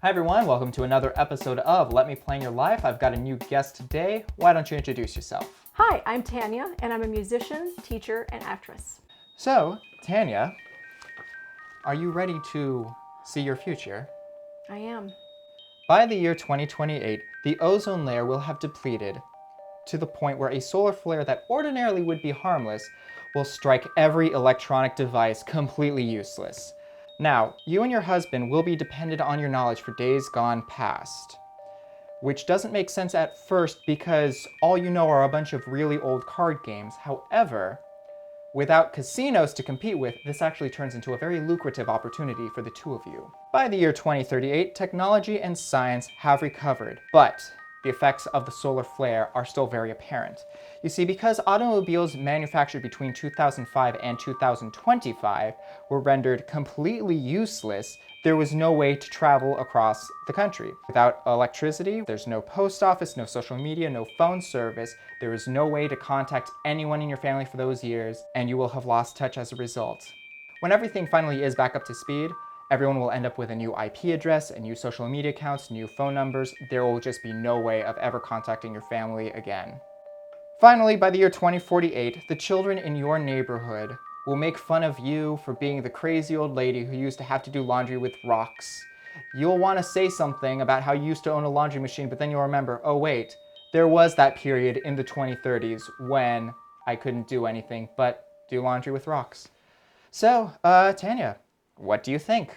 Hi everyone, welcome to another episode of Let Me Plan Your Life. I've got a new guest today. Why don't you introduce yourself? Hi, I'm Tanya, and I'm a musician, teacher, and actress. So, Tanya, are you ready to see your future? I am. By the year 2028, the ozone layer will have depleted to the point where a solar flare that ordinarily would be harmless will strike every electronic device completely useless. Now, you and your husband will be dependent on your knowledge for days gone past, which doesn't make sense at first because all you know are a bunch of really old card games. However, without casinos to compete with, this actually turns into a very lucrative opportunity for the two of you. By the year 2038, technology and science have recovered, but the effects of the solar flare are still very apparent. You see, because automobiles manufactured between 2005 and 2025 were rendered completely useless, there was no way to travel across the country. Without electricity, there's no post office, no social media, no phone service. There is no way to contact anyone in your family for those years, and you will have lost touch as a result. When everything finally is back up to speed, everyone will end up with a new IP address, a new social media accounts, new phone numbers. There will just be no way of ever contacting your family again. Finally, by the year 2048, the children in your neighborhood will make fun of you for being the crazy old lady who used to have to do laundry with rocks. You'll want to say something about how you used to own a laundry machine, but then you'll remember, oh wait, there was that period in the 2030s when I couldn't do anything but do laundry with rocks. So, Tanya, what do you think?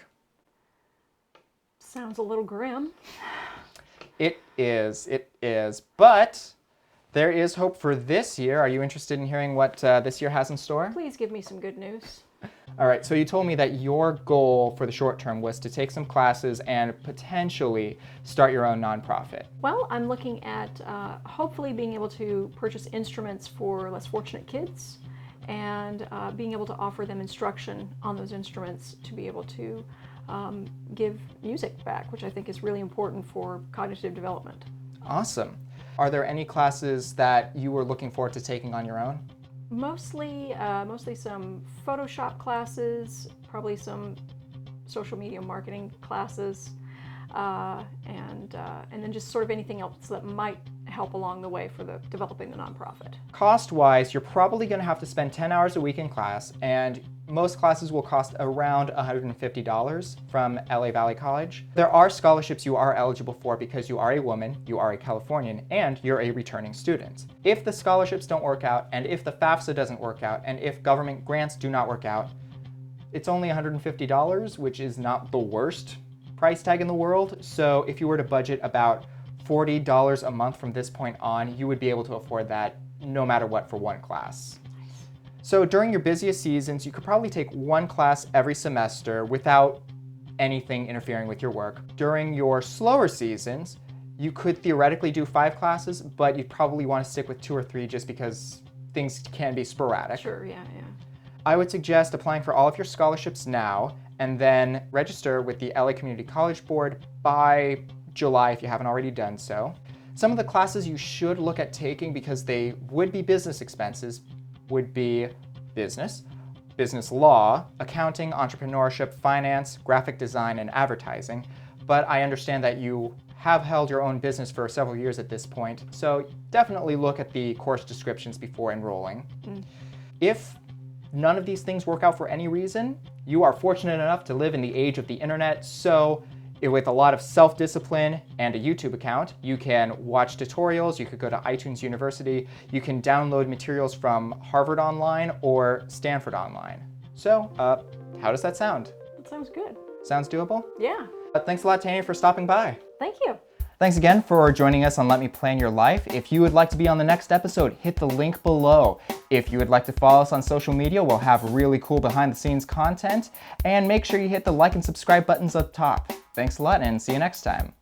Sounds a little grim. It is, but there is hope for this year. Are you interested in hearing what this year has in store? Please give me some good news. All right, so you told me that your goal for the short term was to take some classes and potentially start your own nonprofit. Well, I'm looking at hopefully being able to purchase instruments for less fortunate kids and being able to offer them instruction on those instruments to be able to give music back, which I think is really important for cognitive development. Awesome. Are there any classes that you were looking forward to taking on your own? Mostly some Photoshop classes, probably some social media marketing classes, and then just sort of anything else that might help along the way for developing the nonprofit. Cost-wise, you're probably going to have to spend 10 hours a week in class, and most classes will cost around $150 from LA Valley College. There are scholarships you are eligible for because you are a woman, you are a Californian, and you're a returning student. If the scholarships don't work out, and if the FAFSA doesn't work out, and if government grants do not work out, it's only $150, which is not the worst price tag in the world. So if you were to budget about $40 a month from this point on, you would be able to afford that no matter what for one class. So during your busiest seasons, you could probably take one class every semester without anything interfering with your work. During your slower seasons, you could theoretically do 5 classes, but you'd probably want to stick with 2 or 3 just because things can be sporadic. Sure, yeah. I would suggest applying for all of your scholarships now and then register with the LA Community College Board by July if you haven't already done so. Some of the classes you should look at taking because they would be business expenses would be business law, accounting, entrepreneurship, finance, graphic design, and advertising. But I understand that you have held your own business for several years at this point, so definitely look at the course descriptions before enrolling. If none of these things work out for any reason, you are fortunate enough to live in the age of the internet, so with a lot of self-discipline and a YouTube account, you can watch tutorials, you could go to iTunes University, you can download materials from Harvard Online or Stanford Online. So, how does that sound? That sounds good. Sounds doable? Yeah. Thanks a lot, Tanya, for stopping by. Thank you. Thanks again for joining us on Let Me Plan Your Life. If you would like to be on the next episode, hit the link below. If you would like to follow us on social media, we'll have really cool behind-the-scenes content. And make sure you hit the like and subscribe buttons up top. Thanks a lot, and see you next time.